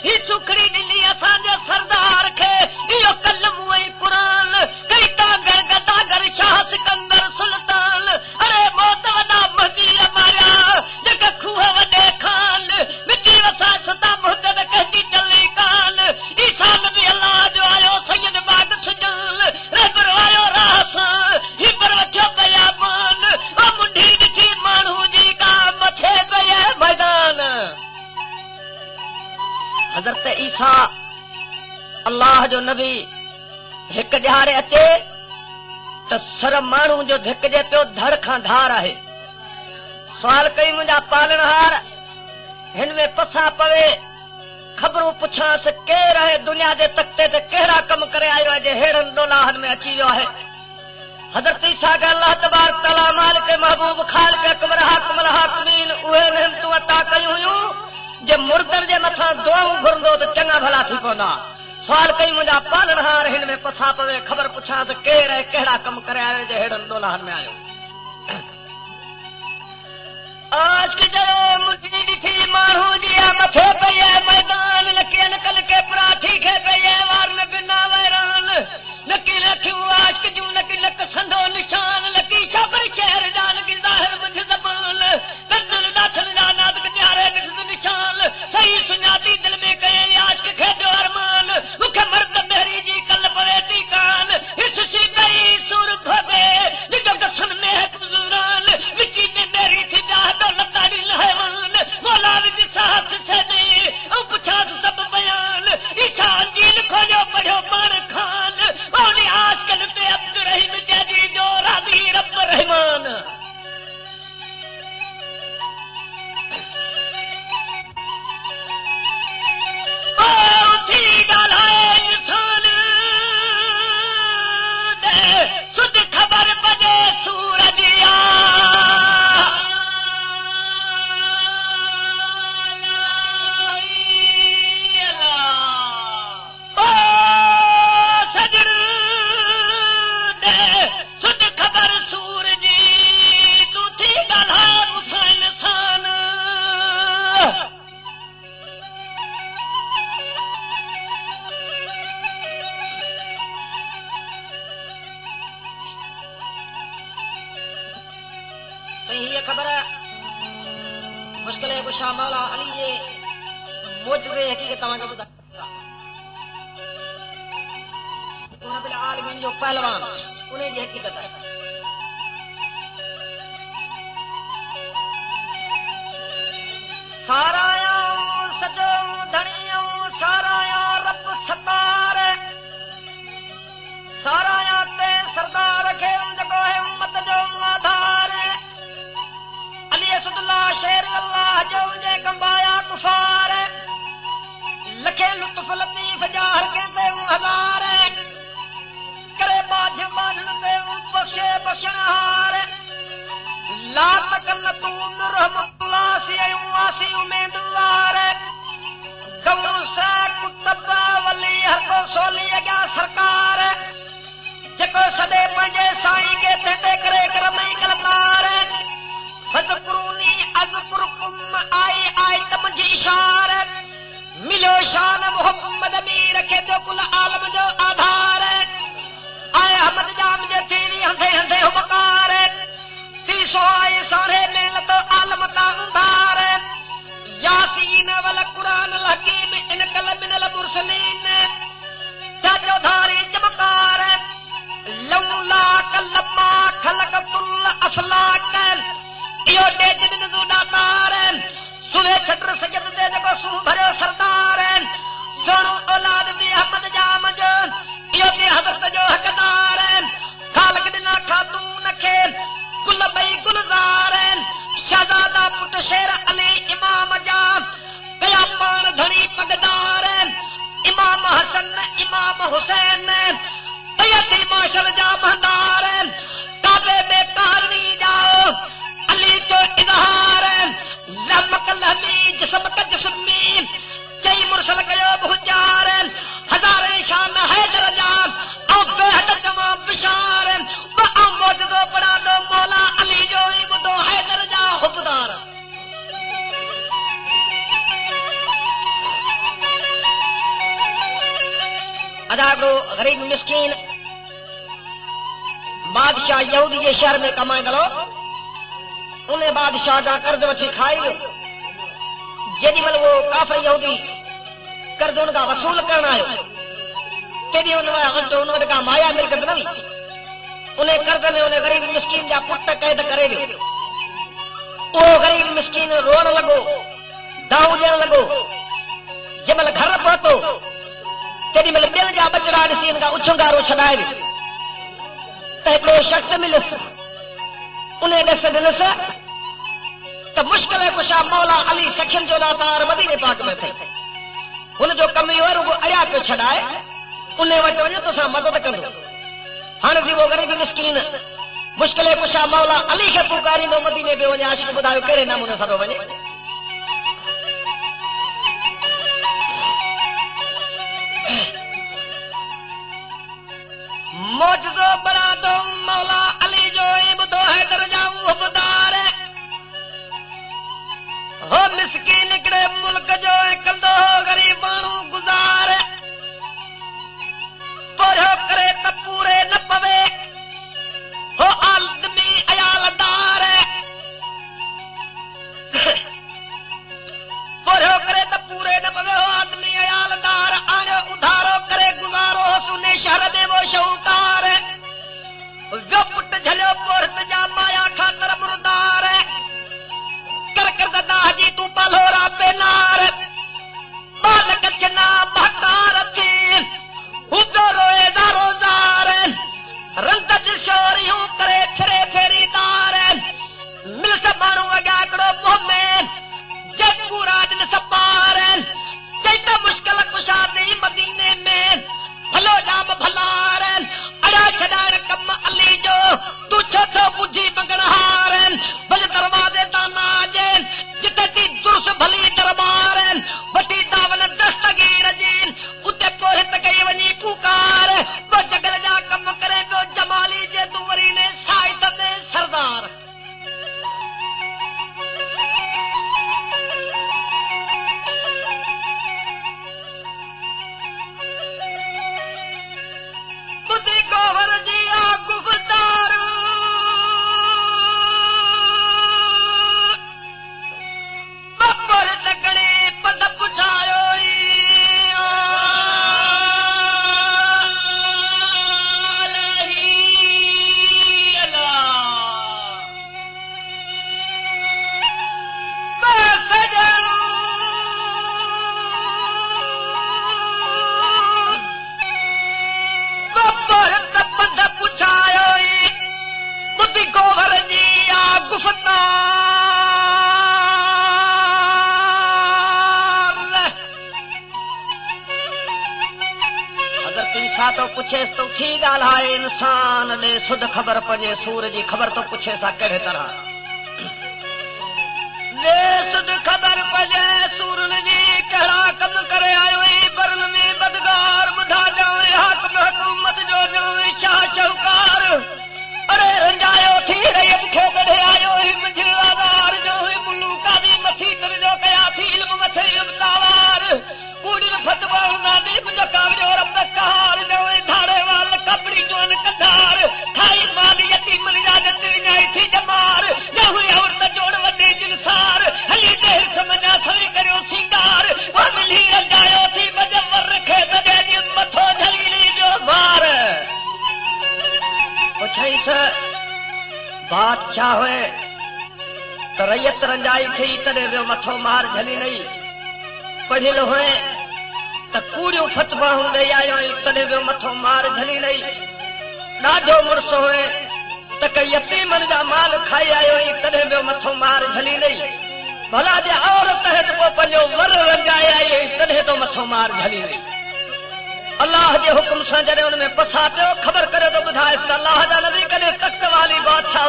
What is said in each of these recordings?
ही सुखड़ी ॾिनी असांजे सरदार खे इहो कलम ऐं क़ुरान कई तागर गदागर शाह सिकंदर सुल्तान अरे मौत वॾा मदीर मारिया जेका खूह वॾे खान मिटी वसा सुता मुहदद कहती टली कान ईसा नबी अल्लाह जो आयो सैयद बाग सुजल रहबर आयो रास ही पर वठो बयाबान ओ मुंडी ॾिठी माण्हू जी का मथे पए मैदान हज़रत ईसा अल्लाह जो नबी हिकु ॾियारे अचे त सर माण्हू जो धिकजे पियो धड़ खां धार आहे सवाल कई मुंहिंजा पालणहार हिन में पसा पवे ख़बरूं पुछांसि केरु आहे दुनिया जे तख़्ते ते कहिड़ा कम करे आयो आहे जे हेड़नि ॾोलाहनि में अची वियो आहे हज़रत ईसा खे अल्लाह तबारक तआला मालिक महबूब खालिक अकबर हाकिमुल हाकिमीन उहे नेमतूं अता कयूं हुयूं जे मुर्दनि जे मथां दुआऊं घुरंदो त चङा भला थी पवंदा सवाल कई मुंहिंजा पालणहार हिन में पसा पवे ख़बर पुछां त केरु आहे कहिड़ा कम करे आयो जे हेड़नि ॾोलाहनि में आयो आज की जय मुठी ॾिठी माण्हू जी मथे पई आहे मैदान लकी नकल के पराठी खे पई आहे वार में बिना वैरान लकी लखियूं आज की जूं लकी लक संधो निशान लकी छापर शहर जान की ज़ाहिर बुझ ज़बान दर्दल डाठल जानात के न्यारे ॾिठ निशान सही सुञाती दिल में कये आज के खेॾो अरमान मूंखे मर्द मेरी जी कल पवे थी कान हिससी गई सुर भवे निकल कसन में है पुज़ुरान मिट्टी में मेरी थी जाह दौलताड़ी लहवान मौला विद साहस से नहीं ओ पुछा सब बयान ईसा अंजील खोजो पढ़ो पान खान ओने आज कल ते अब्दुल रहीम जदी जो राज़ी रब रहमान ओ थी ॻाल्हाए इंसान दे सुध ख़बर पजे सूरज या खबर मुश्किल है कुछ मौला अली जे मौजूदे हकीकत तव्हांखे ॿुधाए उन बिल आलमीन जो पहलवान उन जी हकीकत सारायां सजो धणियों सारायां रब सतार सारायां ते सरदार खे जेको है उम्मत जो आधार अली असदुल्लाह शेर अल्लाह जो जे कंबाया कुफार लखे लुत्फ लतीफ जाहर के ते हज़ार करे बाझ बानन ते बख्शे बख्शनहार ला तकल तू रहमतुल्लाह सी वासी उम्मीदवार कमर सा कुतब वली हर को सोली अगा सरकार जेको सदे पंजे साईं के ते करे करमई कलकार फज़कुरूनी अज़कुरुकुम आई आई तमजी इशारत मिलो शान मोहम्मद मीर के जो कुल आलम जो आधार आए अहमद जाम जे थी हंधे हंधे हुबकार ती सोहाए सारे मेल तो आलम का उधार यासीन वल कुरान अल हकीम इन कल मिनल मुरसलीन जो धारी चमकार लौला कलमा खलकतुल अफलाक इहो डेज दिन जो दातार सुवे छटर सजद दे जेको सू भरियो सरदार जोड़ो औलाद दी अहमद जाम जो इहो बि हज़रत जो हक़दार खालक दिना खातून खे कुल बई गुलज़ार शहज़ादा पुट शेर अली इमाम जा कया पाण धणी पगदार इमाम हसन इमाम हुसैन अयती माशर जा महदार काबे बेकारनी जाओ अली जो इज़हार लहमक लहमी जिस्मक जिस्मी चई मुरसल कयो बहुजार हज़ारे शान हैदर जा औ बेहद जमा बिशार ब मौजूदो पड़ा दो मौला अली जो इबदो हैदर जा हुबदार अदा हिकिड़ो ग़रीब मिस्कीन बादशाह यहूदी जे शहर में कमाए गलो, उन बादशाह खां कर्ज वठी खाई वियो। जेॾी महिल उहो काफ़िर यहूदी कर्ज हुन खां वसूल करण आयो, तेॾी हुन वटि का माया मिल्कत न हुई। उन कर्ज में उन गरीब मिस्कीन जा पुट कैद करे वियो। उहो गरीब मिस्कीन रोअण लॻो, दाऊ ॾियण लॻो। जंहिं महिल घर पहुतो, तेॾी महिल ॿियनि जा बचड़ा ॾिसी हिन खां उछंगारो छॾाए वियो त हिकिड़ो शख़्स मिलियुसि। उन ॾस ॾिनसि त मुश्किल कुशा मौला अली सखियुनि जो दातार मदीने पाक में अथई। हुनजो कमु इहो रुगो अरिया पियो छॾाए, उन वटि वञ तोसां मदद कंदो। हाणे बि उहो ग़रीब मिस्कीन मुश्किल कुशा मौला अली खे पुकारींदो मदीने पियो वञे। आशिक़ ॿुधायो कहिड़े नमूने सां पियो वञे। मौजूदो बरादो मौला अली जो ॿुधो है दरजाऊं हुबदार हो मिस्कीन हिकिड़े मुल्क जो कंदो ग़रीब माण्हू गुज़ार। पोरियो करे त पूरे न पवे हो आदमी अयालदार। पोरियो करे त पूरे न पवे हो आदमी अयालदार। आयो उधारो करे गुज़ारो सुने शहर में वो शौकार। जो पुट झलियो पोरत जा माया खातर मुर्दार। कर कर दादा जी तू पलोरा पेनार। बालक चना बहकार थी हुदो रोए दारोदार। रंग दिशोरियूं करे फिरे फेरीदार। मिल सब माण्हू अॻियां हिकिड़ो मोहमेन जयपुरा दिन सपार। चैत मुश्किल कुशा दी मदीने में भलो जाम भलार। अड़ा छॾाइण कम अली जो तू छो थो बुझी बगड़हार। भल दरवाज़े दाना जे जिते थी दुरुस भली दरबार। वठी दावन दस्तगीर जी उते पोहित कई वञी पुकार। तो जगल जा कम करे पियो जमाली जे तू वरी ने साइद में सरदार। बुद्धि गोवर जी आ गुफ़्तार। बपर तकड़ी पद पुछायो बुद्धि गोवर जी आ गुफ़्तार। अगर तीसा तो पुछेस तो थी ॻाल्हाए इंसान ॾे सुध ख़बर पजे सूर जी ख़बर तो पुछे सा कहिड़े तरह ॾे सुध ख़बर पजे सूरन जी कहिड़ा कम करे आयो बरन में बदगार। ॿुधा जाए हाकम हुकूमत जो जाए शाह चौकार। अरे रंजायो थी रही खे कढे आयो मुंहिंजे आधार जो मुलूका दी मसीतर जो कया थी इल्म मथे उबतावार। कूड़ी फतवा नादी मुंहिंजो कावड़ो रब कहार जो धारे वाल कपड़ी जोन कधार। खाई मादी यतीम जा जतिनाई थी जमार। जो औरत जोड़ वॾे जिनसार हली देर समझा सही करियो सिंगार। वो मिली रंजायो थी बजवर रखे तॾहिं जी मथो झलीली जो भार। पुछई त बादशाह हुए त रैयत रंजाई थी तॾहिं वियो मथो मार झली नई। पढ़ियल हुए त कूड़ियूं फतवाहूं ॾेई आयो तॾहिं वियो मथो मार झली नई। ॾाढो मुड़ुस हुए त कई यतीमनि जा माल खाई आयो तॾहिं वियो मथो मार झली नई। भला जे औरत हेठि पोइ पंहिंजो वर रंजाए आई तॾहिं तो मथो मार झली नई। अल्लाह जे हुकुम सां जॾहिं हुन में पसा पियो ख़बर करे तो ॿुधाए त अल्लाह जा नबी कॾहिं तख़्त वाली बादशाह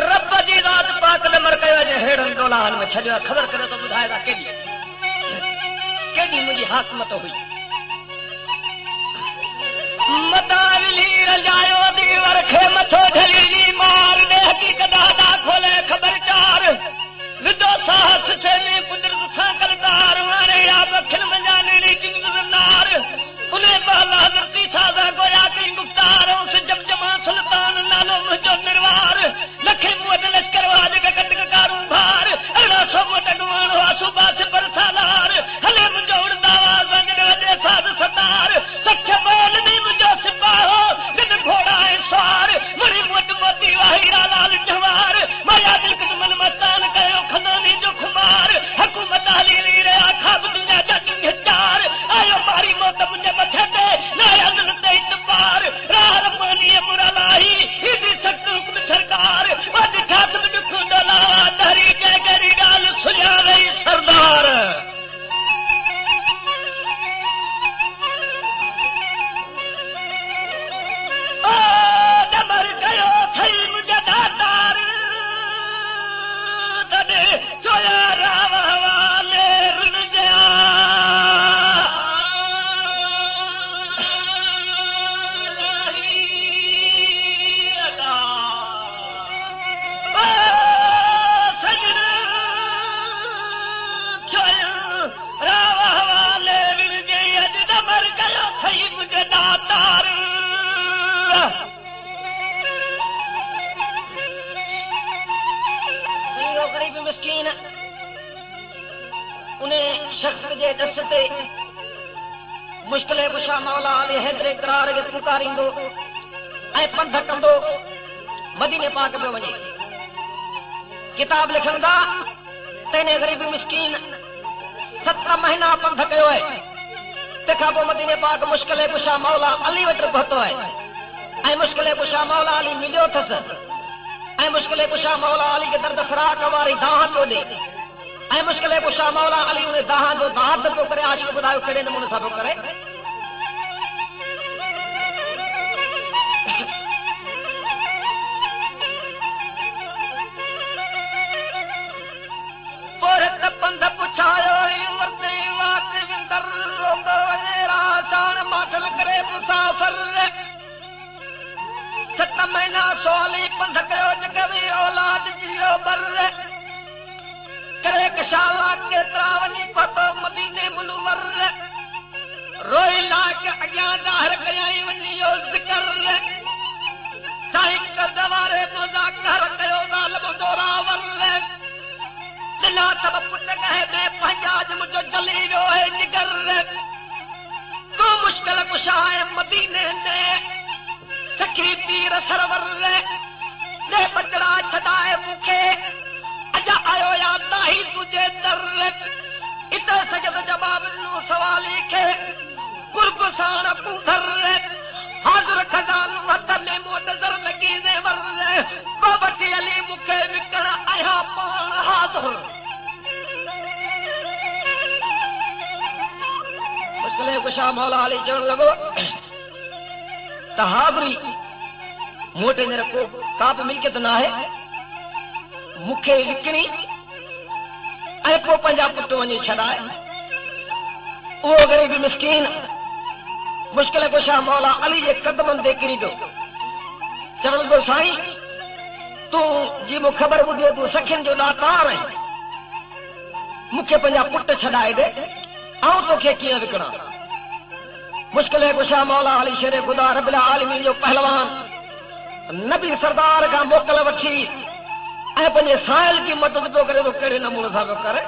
रब जी रात पाक न मर कयो जे हेड़नि ॾोलाहनि में छॾियो। ख़बर करे तो ॿुधाए त केॾी मुंहिंजी हाकमत हुई। मताविली रंजायो दीवर खे मथो झली जी मार ॾे हक़ीक़त अदा खोले ख़बर चार। विदो साहस से में कुदरत सां कलदार हाणे या बखिन मंझाने नी जिंदगी नार। उन्हें बहला मुश्किल कुशा मौला अली हैदरे करार के पुकारींदो ऐं पंध कंदो मदीने पाक पे वञे किताब लिखंदा तैने गरीब मिस्कीन 7 महीना पंध कयो है तंहिंखां पोइ मदीने पाक मुश्किल कुशा मौला अली वटि पहुतो आहे ऐं मुश्किल कुशा मौला अली मिलियो अथसि ऐं मुश्किल कुशा मौला अली खे दर्द फराक वारी दाह पियो ॾे ऐं मुश्किल कुशा मौला अली उन दाह जो दाद पियो करे आशिक़ ॿुधायो कहिड़े नमूने सां पियो करे पंध पुछायो माथल करे मुसाफ़िर 7 महीना सोली पंध कयो जगवी औलाद जियो बर करे कशाला केतिरा वञी पतो मदीने मुनव्वर रोई ला के अॻियां ज़ाहिर कयाई वञी यो ज़िक्र साईं करदवारे तो ज़ाकर कयो ज़ालिम जोरावर दिला तब पुट कहे में पंजाज मुझो जली वियो है जिगर तू मुश्किल कुशा है मदीने ने सखी पीर सरवर ने बचड़ा छदाए मुखे अजा आयो या दाही तुझे दर इत सजद जवाब नु सवाली के कुर्ब साण पुधर हाज़िर खजान हथ में मोटजर लगी ने वर बाबती अली मुखे विकण आया पाण हाज़िर मुश्किल कुशा मौला अली चवण लॻो त हाज़िरी मूं वटि हींअर को का बि मिल्कियत न आहे मूंखे विकिणी ऐं पोइ पंहिंजा पुट वञी छॾाए उहो ग़रीब मिस्कीन मुश्किल कुशा मौला अली जे कदमनि ते किरी पियो चवण लॻो साईं तूं जी मूं ख़बर ॿुधी तूं सखियुनि जो ॾातार आहीं मूंखे पंहिंजा पुट छॾाए ॾे आऊं तोखे कीअं विकिणां मुश्किल कुशा मौला अली शेर ख़ुदा रब्बिल आलमीन जो पहलवान नबी सरदार खां मोकल वठी ऐं पंहिंजे साहिल जी मदद पियो करे तो कहिड़े नमूने सां पियो करे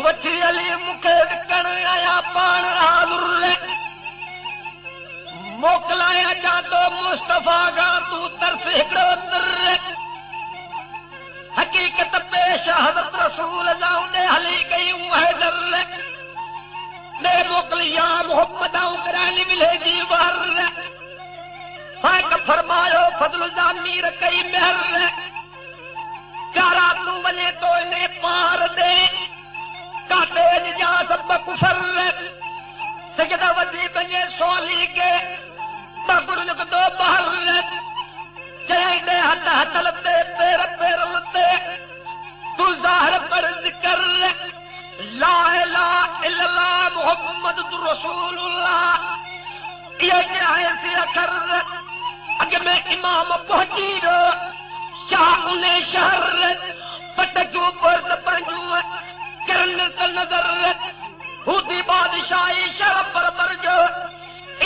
वठी अली मूंखे विकण आया पाण हाज़िर मोकलाया जा तो मुस्तफा का तू तरस हिकिड़ो तर हकीकत पेश हज़रत रसूल जाऊं ने हली गई हैदर ने मोकलिया मोहम्मद करानी मिलेगी वर हाक फरमायो फजल जा मीर कई मेहर चारा तू वने तो इन्हें पार दे काटे जा सब कुफर सजदा वधी पंजे सोली के बाबुर तो बाहर चई दे हथ हथ लते पैर पैर लते तू ज़ाहिर कर जिक्र ला इलाहा इल्लल्लाह मुहम्मद रसूलुल्लाह ये चाहे से अखर अगे में इमाम पहुंची रो शाह ने शहर पटकू पर पंजू करन नजर हुदी बादशाही शरफ पर बरजो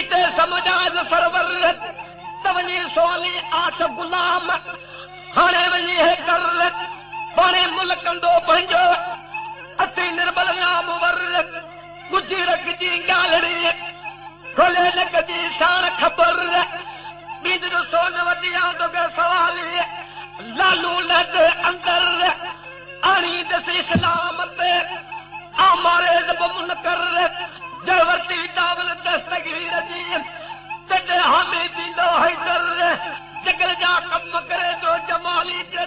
इते समझाज सरवर तवनी सोली आठ गुलाम हाणे वञी है कर पाणे मुल्कंदो पंहिंजो अति निर्बल नाम वर गुजी रखजी ॻाल्हि खोले न जी साण ख़बर बीज जो सोन वठी आऊं तोखे सवाली लालू लद अंदर आणी दसी इस्लाम ते आमारे जब मुनकर जवरती दावल दस्तगीर जी तॾहिं हामी थींदो हैदर जगल जा कम करे तो जमाली जे